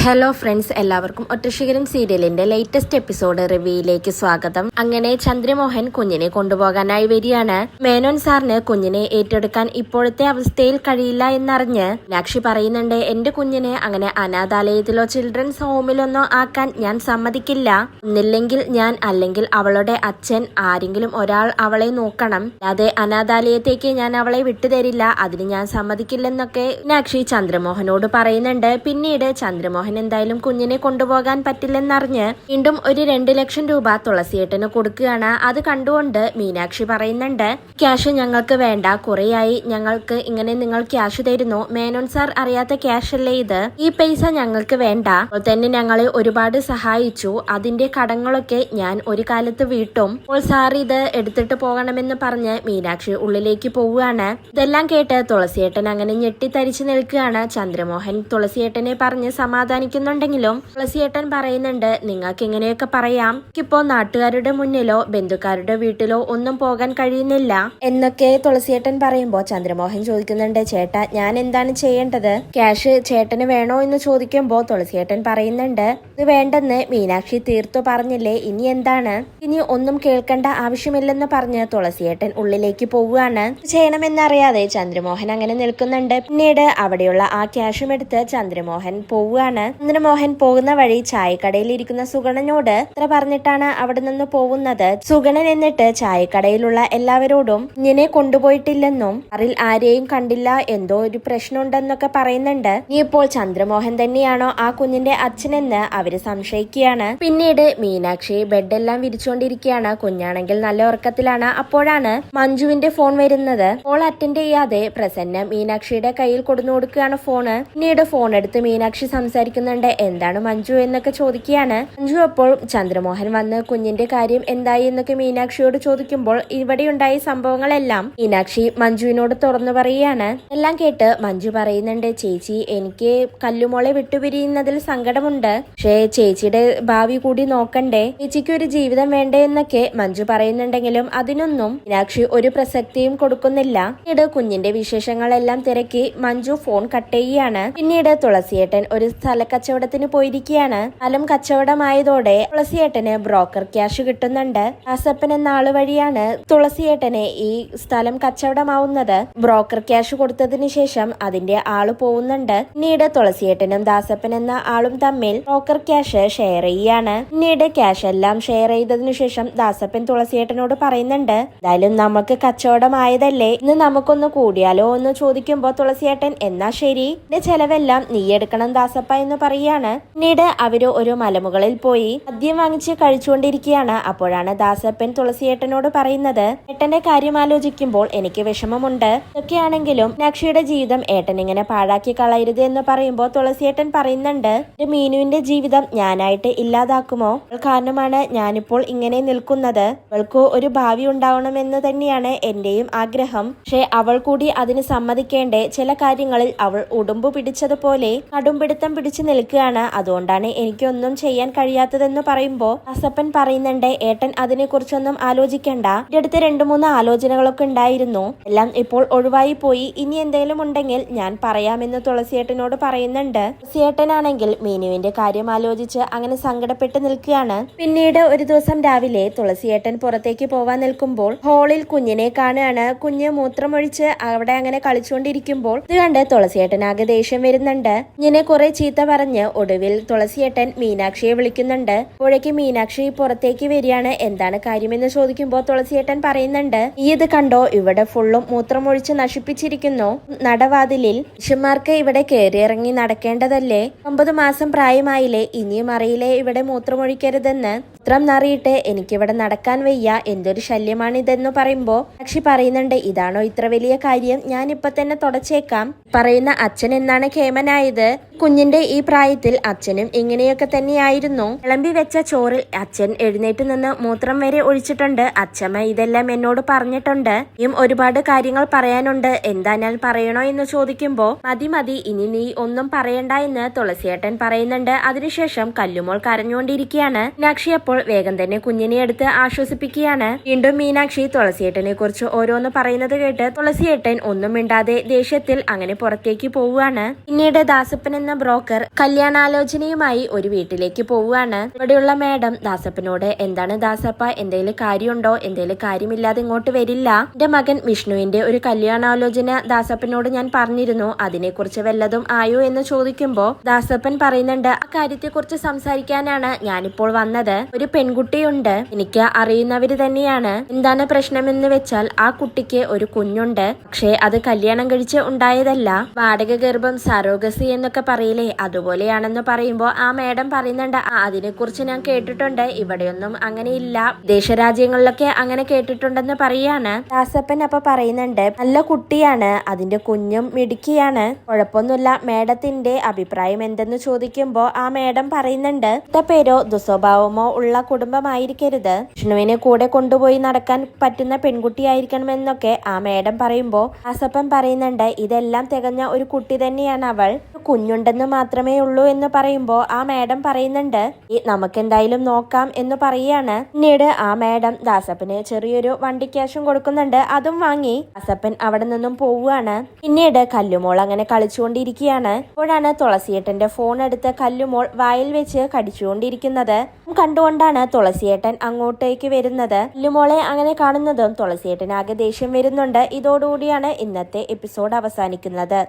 Hello friends, എല്ലാവർക്കും ഒറ്റശിഖരം സീരിയലിന്റെ latest episode റിവ്യൂയിലേക്ക് സ്വാഗതം. അങ്ങനെ ചന്ദ്രമോഹൻ കുഞ്ഞിനെ കൊണ്ടുപോകാനായി വരികയാണ്. മേനോൻ സാറിന് കുഞ്ഞിനെ ഏറ്റെടുക്കാൻ ഇപ്പോഴത്തെ അവസ്ഥയിൽ കഴിയില്ല എന്നറിഞ്ഞ് മീനാക്ഷി പറയുന്നുണ്ട്, എന്റെ കുഞ്ഞിനെ അങ്ങനെ അനാഥാലയത്തിലോ ചിൽഡ്രൻസ് ഹോമിലൊന്നോ ആക്കാൻ ഞാൻ സമ്മതിക്കില്ല. ഒന്നില്ലെങ്കിൽ ഞാൻ, അല്ലെങ്കിൽ അവളുടെ അച്ഛൻ, ആരെങ്കിലും ഒരാൾ അവളെ നോക്കണം. അല്ലാതെ അനാഥാലയത്തേക്ക് ഞാൻ അവളെ വിട്ടുതരില്ല, അതിന് ഞാൻ സമ്മതിക്കില്ലെന്നൊക്കെ മീനാക്ഷി ചന്ദ്രമോഹനോട് പറയുന്നുണ്ട്. പിന്നീട് ചന്ദ്രമോഹൻ എന്തായാലും കുഞ്ഞിനെ കൊണ്ടുപോകാൻ പറ്റില്ലെന്നറിഞ്ഞ് വീണ്ടും ഒരു 2 ലക്ഷം രൂപ തുളസിയേട്ടന് കൊടുക്കുകയാണ്. അത് കണ്ടുകൊണ്ട് മീനാക്ഷി പറയുന്നുണ്ട്, ക്യാഷ് ഞങ്ങൾക്ക് വേണ്ട, കുറെയായി ഞങ്ങൾക്ക് ഇങ്ങനെ നിങ്ങൾ ക്യാഷ് തരുന്നു. മേനോൻ സാർ അറിയാത്ത ക്യാഷ് അല്ലേ ഇത്, ഈ പൈസ ഞങ്ങൾക്ക് വേണ്ട. അപ്പോൾ തന്നെ ഞങ്ങളെ ഒരുപാട് സഹായിച്ചു, അതിന്റെ കടങ്ങളൊക്കെ ഞാൻ ഒരു കാലത്ത് വീട്ടും. അപ്പോൾ സാർ ഇത് എടുത്തിട്ട് പോകണമെന്ന് പറഞ്ഞ് മീനാക്ഷി ഉള്ളിലേക്ക് പോവുകയാണ്. ഇതെല്ലാം കേട്ട് തുളസിയേട്ടൻ അങ്ങനെ ഞെട്ടിത്തരിച്ചു നിൽക്കുകയാണ്. ചന്ദ്രമോഹൻ തുളസിയേട്ടനെ പറഞ്ഞ് സമാധാനിക്കുന്നുണ്ടെങ്കിലും തുളസിയേട്ടൻ പറയുന്നുണ്ട്, നിങ്ങൾക്ക് ഇങ്ങനെയൊക്കെ പറയാം, ഇപ്പോ നാട്ടുകാരുടെ മുന്നിലോ ബന്ധുക്കാരുടെ വീട്ടിലോ ഒന്നും പോകാൻ കഴിയുന്നില്ല എന്നൊക്കെ തുളസിയേട്ടൻ പറയുമ്പോൾ ചന്ദ്രമോഹൻ ചോദിക്കുന്നുണ്ട്, ചേട്ടാ ഞാൻ എന്താണ് ചെയ്യേണ്ടത്, ക്യാഷ് ചേട്ടന് വേണോ എന്ന് ചോദിക്കുമ്പോൾ തുളസിയേട്ടൻ പറയുന്നുണ്ട്, ഇത് വേണ്ടെന്ന് മീനാക്ഷി തീർത്തു പറഞ്ഞില്ലേ, ഇനി എന്താണ്, ഇനി ഒന്നും കേൾക്കേണ്ട ആവശ്യമില്ലെന്ന് പറഞ്ഞ് തുളസിയേട്ടൻ ഉള്ളിലേക്ക് പോവുകയാണ്. ചെയ്യണമെന്നറിയാതെ ചന്ദ്രമോഹൻ അങ്ങനെ നിൽക്കുന്നുണ്ട്. പിന്നീട് അവിടെയുള്ള ആ ക്യാഷും എടുത്ത് ചന്ദ്രമോഹൻ പോവുകയാണ്. ചന്ദ്രമോഹൻ പോകുന്ന വഴി ചായക്കടയിൽ ഇരിക്കുന്ന സുഗണനോട് ഇത്ര പറഞ്ഞിട്ടാണ് അവിടെ നിന്ന് പോകുന്നത്. സുഗണൻ എന്നിട്ട് ചായക്കടയിലുള്ള എല്ലാവരോടും ഇങ്ങനെ കൊണ്ടുപോയിട്ടില്ലെന്നും അറിൽ ആരെയും കണ്ടില്ല, എന്തോ ഒരു പ്രശ്നമുണ്ടെന്നൊക്കെ പറയുന്നുണ്ട്. നീ ഇപ്പോൾ ചന്ദ്രമോഹൻ തന്നെയാണോ ആ കുഞ്ഞിന്റെ അച്ഛനെന്ന് അവര് സംശയിക്കുകയാണ്. പിന്നീട് മീനാക്ഷി ബെഡെല്ലാം വിരിച്ചുകൊണ്ടിരിക്കുകയാണ്. കുഞ്ഞാണെങ്കിൽ നല്ല ഉറക്കത്തിലാണ്. അപ്പോഴാണ് മഞ്ജുവിന്റെ ഫോൺ വരുന്നത്. കോൾ അറ്റൻഡ് ചെയ്യാതെ പ്രസന്ന മീനാക്ഷിയുടെ കയ്യിൽ കൊടുന്നു കൊടുക്കുകയാണ് ഫോണ്. പിന്നീട് ഫോൺ എടുത്ത് മീനാക്ഷി സംസാരിക്കുന്നുണ്ട്, എന്താണ് മഞ്ജു എന്നൊക്കെ ചോദിക്കുകയാണ്. മഞ്ജു അപ്പോൾ ചന്ദ്രമോഹൻ വന്ന് കുഞ്ഞിന്റെ കാര്യം എന്തായി എന്നൊക്കെ മീനാക്ഷിയോട് ചോദിക്കുമ്പോൾ ഇവിടെയുണ്ടായ സംഭവങ്ങളെല്ലാം മീനാക്ഷി മഞ്ജുവിനോട് തുറന്നു പറയുകയാണ്. എല്ലാം കേട്ട് മഞ്ജു പറയുന്നുണ്ട്, ചേച്ചി എനിക്ക് കല്ലുമോളെ വിട്ടുപിരിയുന്നതിൽ സങ്കടമുണ്ട്, പക്ഷേ ചേച്ചിയുടെ ഭാവി കൂടി നോക്കണ്ടേ, ചേച്ചിക്ക് ഒരു ജീവിതം വേണ്ടേ എന്നൊക്കെ മഞ്ജു പറയുന്നുണ്ടെങ്കിലും അതിനൊന്നും മീനാക്ഷി ഒരു പ്രസക്തിയും കൊടുക്കുന്നില്ല. പിന്നീട് കുഞ്ഞിന്റെ വിശേഷങ്ങളെല്ലാം തിരക്കി മഞ്ജു ഫോൺ കട്ട് ചെയ്യുകയാണ്. പിന്നീട് തുളസിയേട്ടൻ ഒരു സ്ഥല കച്ചവടത്തിന് പോയിരിക്കുകയാണ്. സ്ഥലം കച്ചവടമായതോടെ തുളസിയേട്ടന് ബ്രോക്കർ ക്യാഷ് കിട്ടുന്നുണ്ട്. ദാസപ്പൻ എന്ന ആള് വഴിയാണ് തുളസിയേട്ടന് ഈ സ്ഥലം കച്ചവടമാവുന്നത്. ബ്രോക്കർ ക്യാഷ് കൊടുത്തതിന് ശേഷം അതിന്റെ ആള് പോകുന്നുണ്ട്. പിന്നീട് തുളസിയേട്ടനും ദാസപ്പൻ എന്ന ആളും തമ്മിൽ ബ്രോക്കർ ക്യാഷ് ഷെയർ ചെയ്യാണ്. പിന്നീട് ക്യാഷ് എല്ലാം ഷെയർ ചെയ്തതിനു ശേഷം ദാസപ്പൻ തുളസിയേട്ടനോട് പറയുന്നുണ്ട്, എന്തായാലും നമുക്ക് കച്ചവടമായതല്ലേ, ഇന്ന് നമുക്കൊന്ന് കൂടിയാലോ എന്ന് ചോദിക്കുമ്പോൾ തുളസിയേട്ടൻ, എന്നാ ശരി, എന്റെ ചെലവെല്ലാം നീ എടുക്കണം ദാസപ്പ എന്ന് പറയാണ്. പിന്നീട് അവര് ഒരു മലമുകളിൽ പോയി മദ്യം വാങ്ങിച്ച് കഴിച്ചുകൊണ്ടിരിക്കുകയാണ്. അപ്പോഴാണ് ദാസപ്പൻ തുളസിയേട്ടനോട് പറയുന്നത്, ഏട്ടന്റെ കാര്യം ആലോചിക്കുമ്പോൾ എനിക്ക് വിഷമമുണ്ട്, ഇതൊക്കെയാണെങ്കിലും മീനാക്ഷിയുടെ ജീവിതം ഏട്ടൻ ഇങ്ങനെ പാഴാക്കി കളയരുത് എന്ന് പറയുമ്പോൾ തുളസിയേട്ടൻ പറയുന്നുണ്ട്, മീനുവിന്റെ ജീവിതം ഞാനായിട്ട് ഇല്ലാതാക്കുമോ, കാരണമാണ് ഞാനിപ്പോൾ ഇങ്ങനെ നിൽക്കുന്നത്, അവൾക്ക് ഒരു ഭാവി ഉണ്ടാവണമെന്ന് തന്നെയാണ് എന്റെയും ആഗ്രഹം, പക്ഷെ അവൾ കൂടി അതിന് സമ്മതിക്കേണ്ടേ, ചില കാര്യങ്ങളിൽ അവൾ ഉടുമ്പു പിടിച്ചതുപോലെ കടുംപിടുത്തം പിടിച്ചു നിൽക്കുകയാണ്, അതുകൊണ്ടാണ് എനിക്കൊന്നും ചെയ്യാൻ കഴിയാത്തതെന്ന് പറയുമ്പോൾ ദാസപ്പൻ പറയുന്നുണ്ട്, ഏട്ടൻ അതിനെ കുറിച്ചൊന്നും ആലോചിക്കണ്ട, എന്റെ അടുത്ത് 2-3 ആലോചനകളൊക്കെ ഉണ്ടായിരുന്നു, എല്ലാം ഇപ്പോൾ ഒഴിവായി പോയി, ഇനി എന്തെങ്കിലും ഉണ്ടെങ്കിൽ ഞാൻ പറയാമെന്ന് തുളസിയേട്ടനോട് പറയുന്നുണ്ട്. തുളസിയേട്ടനാണെങ്കിൽ മീനുവിന്റെ കാര്യം ആലോചിച്ച് അങ്ങനെ സങ്കടപ്പെട്ട് നിൽക്കുകയാണ്. പിന്നീട് ഒരു ദിവസം രാവിലെ തുളസിയേട്ടൻ പുറത്തേക്ക് പോവാൻ നിൽക്കുമ്പോൾ ഹാളിൽ കുഞ്ഞിനെ കാണുകയാണ്. കുഞ്ഞ് മൂത്രമൊഴിച്ച് അവിടെ അങ്ങനെ കളിച്ചുകൊണ്ടിരിക്കുമ്പോൾ ഇത് കണ്ട് തുളസിയേട്ടനാകെ ദേഷ്യം വരുന്നുണ്ട്. ഇങ്ങനെ കുറെ ചീത്ത പറഞ്ഞ് ഒടുവിൽ തുളസിയേട്ടൻ മീനാക്ഷിയെ വിളിക്കുന്നുണ്ട്. അപ്പോഴേക്ക് മീനാക്ഷി പുറത്തേക്ക് വരികയാണ്. എന്താണ് കാര്യമെന്ന് ചോദിക്കുമ്പോൾ തുളസിയേട്ടൻ പറയുന്നുണ്ട്, ഈ ഇത് കണ്ടോ, ഇവിടെ ഫുള്ളും മൂത്രമൊഴിച്ച് നശിപ്പിച്ചിരിക്കുന്നു, നടവാതിലിൽ മനുഷ്യന്മാർക്ക് ഇവിടെ കയറിയിറങ്ങി നടക്കേണ്ടതല്ലേ, 9 മാസം പ്രായമായില്ലേ, ഇനിയും അറിയില്ലേ ഇവിടെ മൂത്രമൊഴിക്കരുതെന്ന്, മൂത്രം നറിയിട്ട് എനിക്കിവിടെ നടക്കാൻ വയ്യ, എന്തൊരു ശല്യമാണിതെന്ന് പറയുമ്പോ മീനാക്ഷി പറയുന്നുണ്ട്, ഇതാണോ ഇത്ര വലിയ കാര്യം, ഞാൻ ഇപ്പൊ തന്നെ തുടച്ചേക്കാം. പറയുന്ന അച്ഛൻ എന്നാണ് കേമനായത്, കുഞ്ഞിന്റെ ഈ പ്രായത്തിൽ അച്ഛനും ഇങ്ങനെയൊക്കെ തന്നെയായിരുന്നു, വിളമ്പി വെച്ച ചോറിൽ അച്ഛൻ എഴുന്നേറ്റ് നിന്ന് മൂത്രം വരെ ഒഴിച്ചിട്ടുണ്ട്, അച്ഛമ്മ ഇതെല്ലാം എന്നോട് പറഞ്ഞിട്ടുണ്ട്, ഇനിയും ഒരുപാട് കാര്യങ്ങൾ പറയാനുണ്ട്, എന്താ ഞാൻ പറയണോ എന്ന് ചോദിക്കുമ്പോ മതി മതി, ഇനി നീ ഒന്നും പറയണ്ട എന്ന് തുളസിയേട്ടൻ പറയുന്നുണ്ട്. അതിനുശേഷം കല്ലുമോൾ കരഞ്ഞുകൊണ്ടിരിക്കുകയാണ്. മീനാക്ഷി അപ്പോൾ വേഗം തന്നെ കുഞ്ഞിനെ എടുത്ത് ആശ്വസിപ്പിക്കുകയാണ്. വീണ്ടും മീനാക്ഷി തുളസിയേട്ടനെ കുറിച്ച് ഓരോന്ന് പറയുന്നത് കേട്ട് തുളസിയേട്ടൻ ഒന്നും മിണ്ടാതെ ദേഷ്യത്തിൽ അങ്ങനെ പുറത്തേക്ക് പോവുകയാണ്. പിന്നീട് ദാസപ്പൻ എന്ന ബ്രോക്കർ കല്യാണാലോചനയുമായി ഒരു വീട്ടിലേക്ക് പോവുകയാണ്. ഇവിടെയുള്ള മാഡം ദാസപ്പനോട് എന്താണ് ദാസപ്പ, എന്തെങ്കിലും കാര്യമുണ്ടോ, എന്തെങ്കിലും കാര്യമില്ലാതെ ഇങ്ങോട്ട് വരില്ല. എന്റെ മകൻ വിഷ്ണുവിന്റെ ഒരു കല്യാണാലോചന ദാസപ്പനോട് ഞാൻ പറഞ്ഞിരുന്നു, അതിനെക്കുറിച്ച് വല്ലതും ആയോ എന്ന് ചോദിക്കുമ്പോ ദാസപ്പൻ പറയുന്നുണ്ട്, ആ കാര്യത്തെക്കുറിച്ച് സംസാരിക്കാനാണ് ഞാനിപ്പോൾ വന്നത്. ഒരു പെൺകുട്ടിയുണ്ട്, എനിക്ക് അറിയുന്നവര് തന്നെയാണ്. എന്താണ് പ്രശ്നമെന്ന് വെച്ചാൽ ആ കുട്ടിക്ക് ഒരു കുഞ്ഞുണ്ട്, പക്ഷേ അത് കല്യാണം കഴിച്ച് ഉണ്ടായതല്ല. വാടക ഗർഭം, സറോഗസി എന്നൊക്കെ പറയില്ലേ, അതുപോലെയാണെന്ന് പറയുമ്പോ ആ മേഡം പറയുന്നുണ്ട്, അതിനെക്കുറിച്ച് ഞാൻ കേട്ടിട്ടുണ്ട്, ഇവിടെയൊന്നും അങ്ങനെയില്ല, ദേശരാജ്യങ്ങളിലൊക്കെ അങ്ങനെ കേട്ടിട്ടുണ്ടെന്ന് പറയാണ്. ദാസപ്പൻ അപ്പൊ പറയുന്നുണ്ട്, നല്ല കുട്ടിയാണ്, അതിന്റെ കുഞ്ഞും മിടുക്കിയാണ്, കുഴപ്പമൊന്നുമില്ല. മേഡത്തിന്റെ അഭിപ്രായം എന്തെന്ന് ചോദിക്കുമ്പോ ആ മേഡം പറയുന്നുണ്ട്, പേരോ ദുസ്വഭാവമോ ഉള്ള കുടുംബമായിരിക്കരുത്, വിഷ്ണുവിനെ കൂടെ കൊണ്ടുപോയി നടക്കാൻ പറ്റുന്ന പെൺകുട്ടിയായിരിക്കണമെന്നൊക്കെ ആ മേഡം പറയുമ്പോ ദാസപ്പൻ പറയുന്നുണ്ട്, ഇതെല്ലാം തികഞ്ഞ ഒരു കുട്ടി തന്നെയാണ് അവൾ, കുഞ്ഞുണ്ടെന്ന് മാത്രമേ ഉള്ളൂ എന്ന് പറയുമ്പോ ആ മേഡം പറയുന്നുണ്ട്, നമുക്കെന്തായാലും നോക്കാം എന്ന് പറയാണ്. പിന്നീട് ആ മേഡം ദാസപ്പന് ചെറിയൊരു വണ്ടി ക്യാഷും കൊടുക്കുന്നുണ്ട്, അതും വാങ്ങി ദാസപ്പൻ അവിടെ നിന്നും പോവുകയാണ്. പിന്നീട് കല്ലുമോൾ അങ്ങനെ കളിച്ചുകൊണ്ടിരിക്കുകയാണ്. അപ്പോഴാണ് തുളസിയേട്ടന്റെ ഫോൺ എടുത്ത് കല്ലുമോൾ വായിൽ വെച്ച് കടിച്ചുകൊണ്ടിരിക്കുന്നത് കണ്ടുകൊണ്ടാണ് തുളസിയേട്ടൻ അങ്ങോട്ടേക്ക് വരുന്നത്. കല്ലുമോളെ അങ്ങനെ കാണുന്നതും തുളസിയേട്ടൻ ആകെ ദേഷ്യം വരുന്നുണ്ട്. ഇതോടുകൂടിയാണ് ഇന്നത്തെ എപ്പിസോഡ് അവസാനിക്കുന്നത്.